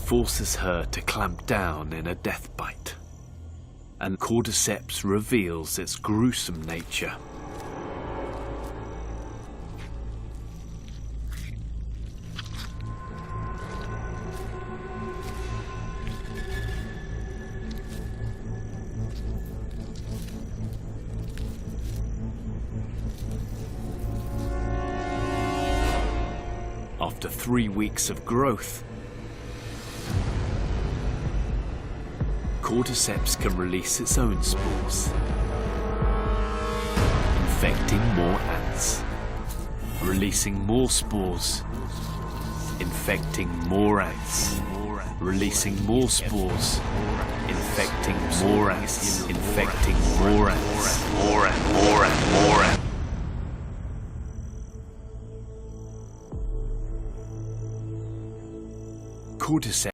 forces her to clamp down in a death bite, and Cordyceps reveals its gruesome nature. After 3 weeks of growth, Cordyceps can release its own spores, infecting more ants, releasing more spores, infecting more ants, releasing more spores, infecting more ants, infecting more ants, more ants. Cordyceps